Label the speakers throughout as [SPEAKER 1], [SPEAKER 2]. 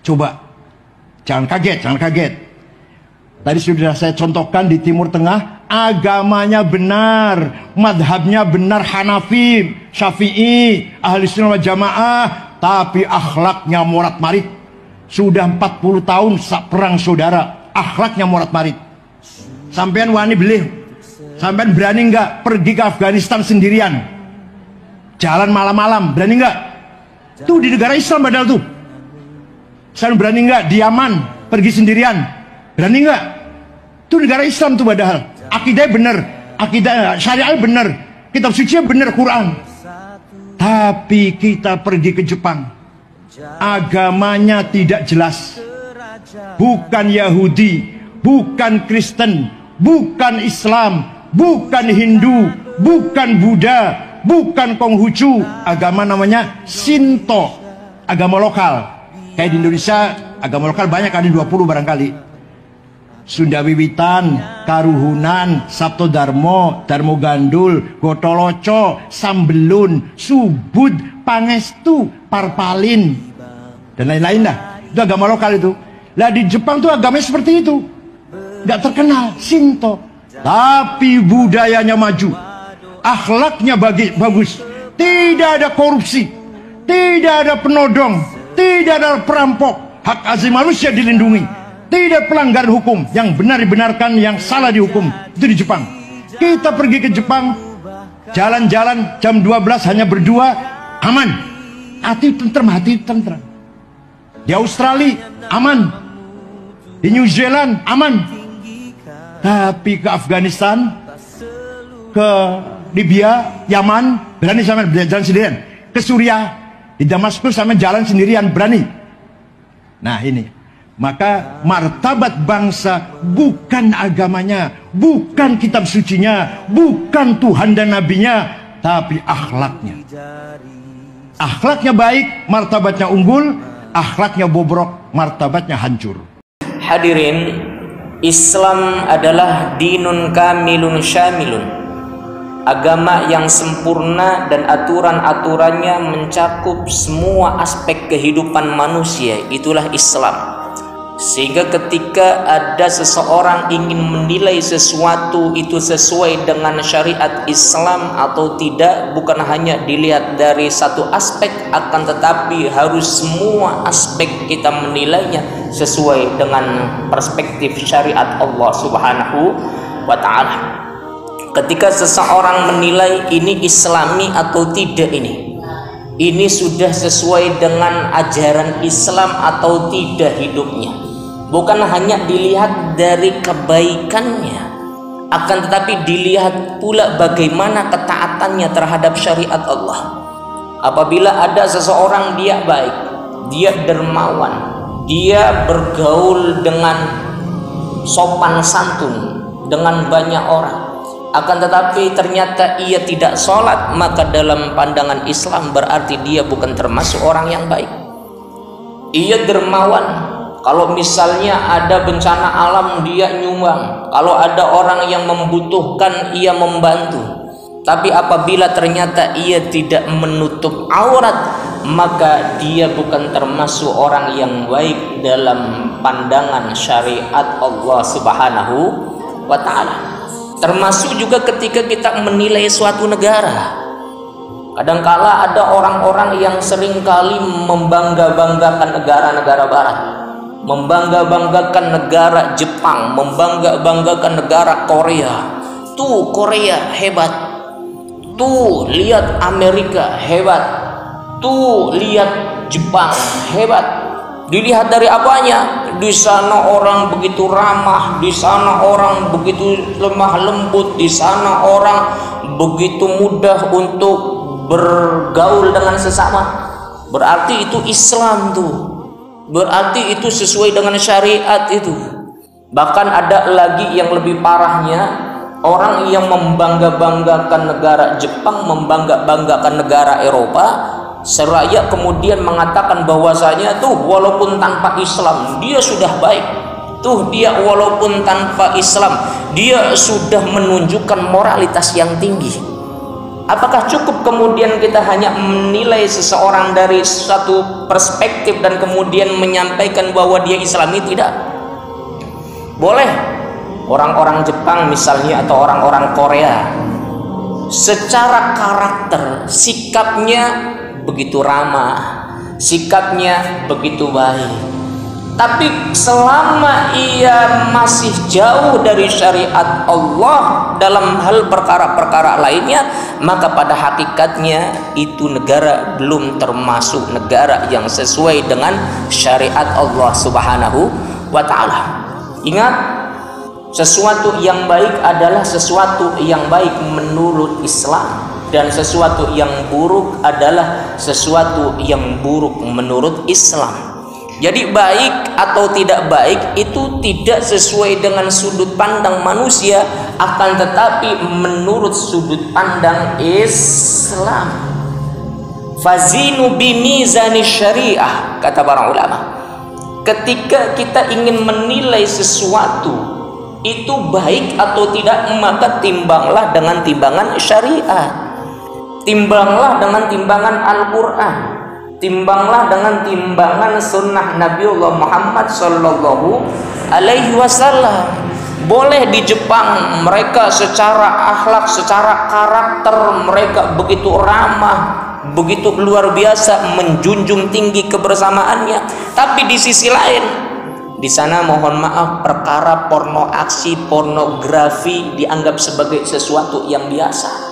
[SPEAKER 1] Coba, jangan kaget, jangan kaget. Tadi sudah saya contohkan di Timur Tengah, agamanya benar, madhabnya benar, Hanafi, Syafi'i, Ahli Sunnah wal Jamaah, tapi akhlaknya morat-marit. Sudah 40 tahun perang saudara, akhlaknya morat-marit. Sampean wani beli, sampean berani nggak pergi ke Afghanistan sendirian? Jalan malam-malam, berani nggak? Tuh di negara Islam padahal tuh. Saya berani nggak di Yaman pergi sendirian? Berani nggak? Itu negara Islam tuh padahal. Akidahnya bener, akidah syariah bener, kitab suci bener, Quran. Tapi kita pergi ke Jepang, agamanya tidak jelas. Bukan Yahudi, bukan Kristen, bukan Islam, bukan Hindu, bukan Buddha, bukan Konghucu. Agama namanya Shinto, agama lokal. Kayak di Indonesia agama lokal banyak, ada 20 barangkali. Sunda Wiwitan, Karuhunan, Sabto Darmo, Darmo Gandul, Gotoloco, Sambelun, Subud, Pangestu, Parpalin, dan lain-lain lah. Itu agama lokal itu. Lah di Jepang tuh agamanya seperti itu, nggak terkenal, Shinto, tapi budayanya maju, akhlaknya bagus, tidak ada korupsi, tidak ada penodong, tidak ada perampok, hak asasi manusia dilindungi, tidak pelanggaran hukum, yang benar dibenarkan, yang salah dihukum. Itu di Jepang. Kita pergi ke Jepang, jalan-jalan jam 12 hanya berdua, aman, hati tentrem. Di Australia aman, di New Zealand aman. Tapi ke Afghanistan, ke Libya, Yaman, berani sama jalan sendirian. Ke Suriah, di Damaskus sama jalan sendirian, berani. Nah ini, maka martabat bangsa bukan agamanya, bukan kitab sucinya, bukan Tuhan dan nabinya, tapi akhlaknya. Akhlaknya baik, martabatnya unggul. Akhlaknya bobrok, martabatnya hancur.
[SPEAKER 2] Hadirin, Islam adalah dinun kamilun syamilun, agama yang sempurna dan aturan-aturannya mencakup semua aspek kehidupan manusia. Itulah Islam. Sehingga ketika ada seseorang ingin menilai sesuatu itu sesuai dengan syariat Islam atau tidak, bukan hanya dilihat dari satu aspek, akan tetapi harus semua aspek kita menilainya sesuai dengan perspektif syariat Allah Subhanahu wa ta'ala. Ketika seseorang menilai ini Islami atau tidak, ini sudah sesuai dengan ajaran Islam atau tidak hidupnya. Bukan hanya dilihat dari kebaikannya, akan tetapi dilihat pula bagaimana ketaatannya terhadap syariat Allah. Apabila ada seseorang dia baik, dia dermawan, dia bergaul dengan sopan santun dengan banyak orang, akan tetapi ternyata ia tidak sholat, maka dalam pandangan Islam berarti dia bukan termasuk orang yang baik. Ia dermawan, kalau misalnya ada bencana alam dia nyumbang, kalau ada orang yang membutuhkan ia membantu. Tapi apabila ternyata ia tidak menutup aurat, maka dia bukan termasuk orang yang baik dalam pandangan syariat Allah Subhanahu wa ta'ala. Termasuk juga ketika kita menilai suatu negara. Kadangkala ada orang-orang yang seringkali membangga-banggakan negara-negara barat, membangga-banggakan negara Jepang, membangga-banggakan negara Korea. Tuh Korea hebat, tuh lihat Amerika hebat, tuh lihat Jepang hebat. Dilihat dari apanya? Di sana orang begitu ramah, di sana orang begitu lemah lembut, di sana orang begitu mudah untuk bergaul dengan sesama. Berarti itu Islam tuh. Berarti itu sesuai dengan syariat itu. Bahkan ada lagi yang lebih parahnya, orang yang membangga-banggakan negara Jepang, membangga-banggakan negara Eropa, seraya kemudian mengatakan bahwasanya tuh walaupun tanpa Islam dia sudah baik, tuh dia walaupun tanpa Islam dia sudah menunjukkan moralitas yang tinggi. Apakah cukup kemudian kita hanya menilai seseorang dari suatu perspektif dan kemudian menyampaikan bahwa dia Islami? Tidak. Boleh orang-orang Jepang misalnya atau orang-orang Korea secara karakter sikapnya begitu ramah, sikapnya begitu baik, tapi selama ia masih jauh dari syariat Allah dalam hal perkara-perkara lainnya, maka pada hakikatnya itu negara belum termasuk negara yang sesuai dengan syariat Allah Subhanahu wa ta'ala. Ingat, sesuatu yang baik adalah sesuatu yang baik menurut Islam, dan sesuatu yang buruk adalah sesuatu yang buruk menurut Islam. Jadi baik atau tidak baik itu tidak sesuai dengan sudut pandang manusia, akan tetapi menurut sudut pandang Islam. Fazinu bimizani syariah, kata para ulama. Ketika kita ingin menilai sesuatu itu baik atau tidak, maka timbanglah dengan timbangan syariat, timbanglah dengan timbangan Al-Quran, timbanglah dengan timbangan sunnah Nabiullah Muhammad Sallallahu Alaihi Wasallam. Boleh di Jepang mereka secara akhlak, secara karakter mereka begitu ramah, begitu luar biasa, menjunjung tinggi kebersamaannya. Tapi di sisi lain, di sana mohon maaf, perkara porno aksi, pornografi dianggap sebagai sesuatu yang biasa.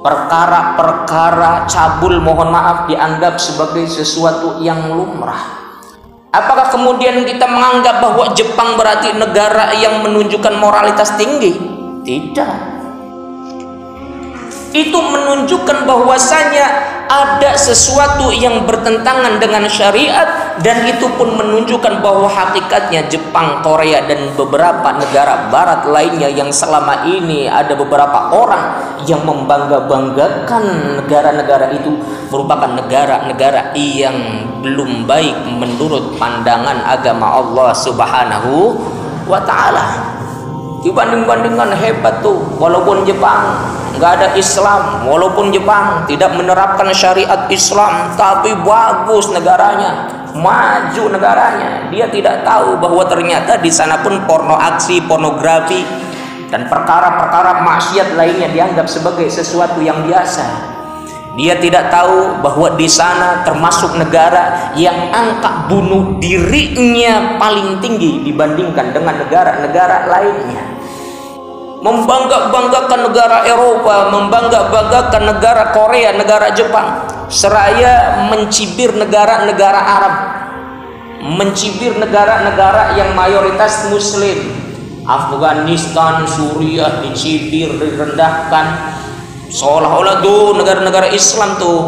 [SPEAKER 2] Perkara-perkara cabul mohon maaf dianggap sebagai sesuatu yang lumrah. Apakah kemudian kita menganggap bahwa Jepang berarti negara yang menunjukkan moralitas tinggi? Tidak. Itu menunjukkan bahwasanya ada sesuatu yang bertentangan dengan syariat, dan itu pun menunjukkan bahwa hakikatnya Jepang, Korea, dan beberapa negara barat lainnya yang selama ini ada beberapa orang yang membangga-banggakan negara-negara itu merupakan negara-negara yang belum baik menurut pandangan agama Allah Subhanahu wa ta'ala. Dibanding-bandingkan hebat tuh, walaupun Jepang nggak ada Islam, walaupun Jepang tidak menerapkan syariat Islam, tapi bagus negaranya, maju negaranya. Dia tidak tahu bahwa ternyata di sana pun porno aksi, pornografi, dan perkara-perkara maksiat lainnya dianggap sebagai sesuatu yang biasa. Dia tidak tahu bahwa di sana termasuk negara yang angka bunuh dirinya paling tinggi dibandingkan dengan negara-negara lainnya. Membangga-banggakan negara Eropa, membangga-banggakan negara Korea, negara Jepang, seraya mencibir negara-negara Arab, mencibir negara-negara yang mayoritas Muslim. Afghanistan, Suriah dicibir, direndahkan, seolah-olah tuh negara-negara Islam tuh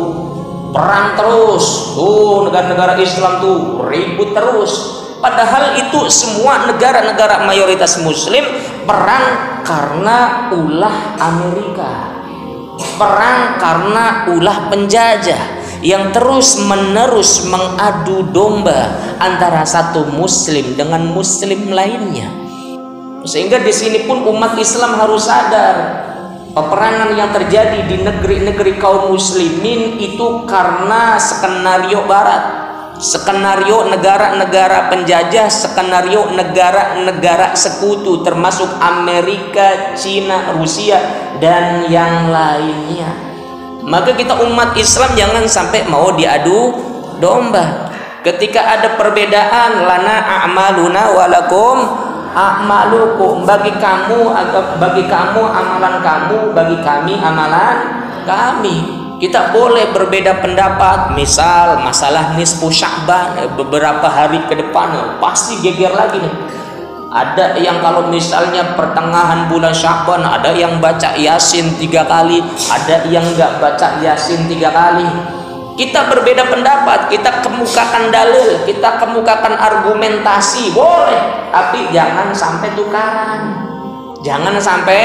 [SPEAKER 2] perang terus, tuh negara-negara Islam tuh ribut terus. Padahal itu semua negara-negara mayoritas Muslim perang karena ulah Amerika, perang karena ulah penjajah yang terus-menerus mengadu domba antara satu Muslim dengan Muslim lainnya. Sehingga di sini pun umat Islam harus sadar, peperangan yang terjadi di negeri-negeri kaum muslimin itu karena skenario barat, skenario negara-negara penjajah, skenario negara-negara sekutu termasuk Amerika, Cina, Rusia, dan yang lainnya. Maka kita umat Islam jangan sampai mau diadu domba. Ketika ada perbedaan, lana a'maluna walakum a'malukum, bagi kamu amalan kamu, bagi kami amalan kami. Kita boleh berbeda pendapat, misal masalah nisfu Sya'ban, beberapa hari ke depan pasti geger lagi nih. Ada yang kalau misalnya pertengahan bulan Sya'ban, ada yang baca Yasin 3 kali, ada yang nggak baca Yasin 3 kali. Kita berbeda pendapat, kita kemukakan dalil, kita kemukakan argumentasi, boleh, tapi jangan sampai tukaran, jangan sampai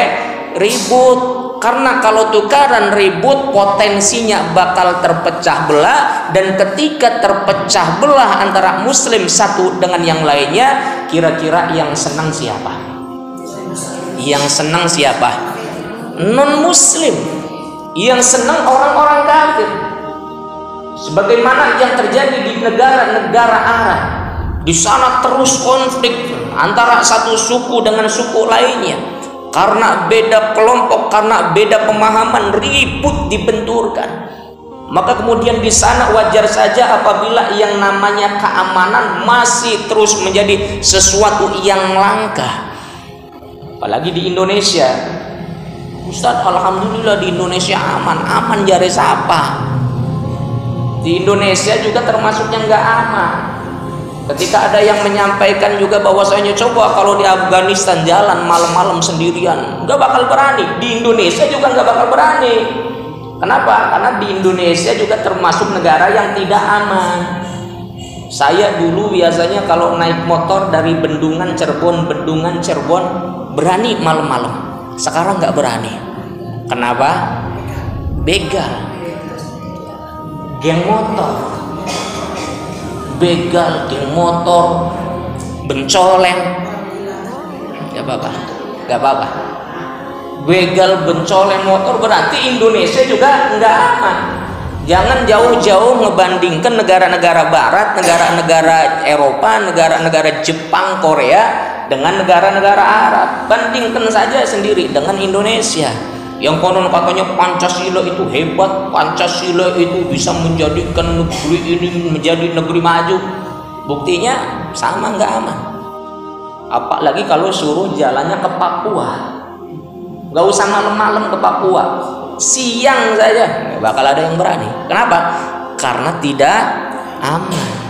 [SPEAKER 2] ribut. Karena kalau tukaran ribut potensinya bakal terpecah belah, dan ketika terpecah belah antara muslim satu dengan yang lainnya, kira-kira yang senang siapa? Yang senang siapa? Non muslim. yang senang orang-orang kafir. Sebagaimana yang terjadi di negara-negara Arab. Di sana terus konflik antara satu suku dengan suku lainnya. Karena beda kelompok, karena beda pemahaman, ribut dibenturkan. Maka kemudian di sana wajar saja apabila yang namanya keamanan masih terus menjadi sesuatu yang langka. Apalagi di Indonesia. Ustadz, alhamdulillah di Indonesia aman jare siapa? Di Indonesia juga termasuk yang nggak aman. Ketika ada yang menyampaikan juga bahwasanya coba kalau di Afghanistan jalan malam-malam sendirian, nggak bakal berani. Di Indonesia juga nggak bakal berani. Kenapa? Karena di Indonesia juga termasuk negara yang tidak aman. Saya dulu biasanya kalau naik motor dari Bendungan Cirebon, berani malam-malam. Sekarang nggak berani. Kenapa? Begal, geng motor, bencoleng, nggak apa-apa. Begal, bencoleng motor berarti Indonesia juga nggak aman. Jangan jauh-jauh ngebandingkan negara-negara Barat, negara-negara Eropa, negara-negara Jepang, Korea dengan negara-negara Arab. Bandingkan saja sendiri dengan Indonesia yang konon katanya Pancasila itu hebat, Pancasila itu bisa menjadikan negeri ini menjadi negeri maju. Buktinya sama nggak aman. Apalagi kalau suruh jalannya ke Papua, nggak usah malam-malam ke Papua, siang saja nggak bakal ada yang berani. Kenapa? Karena tidak aman.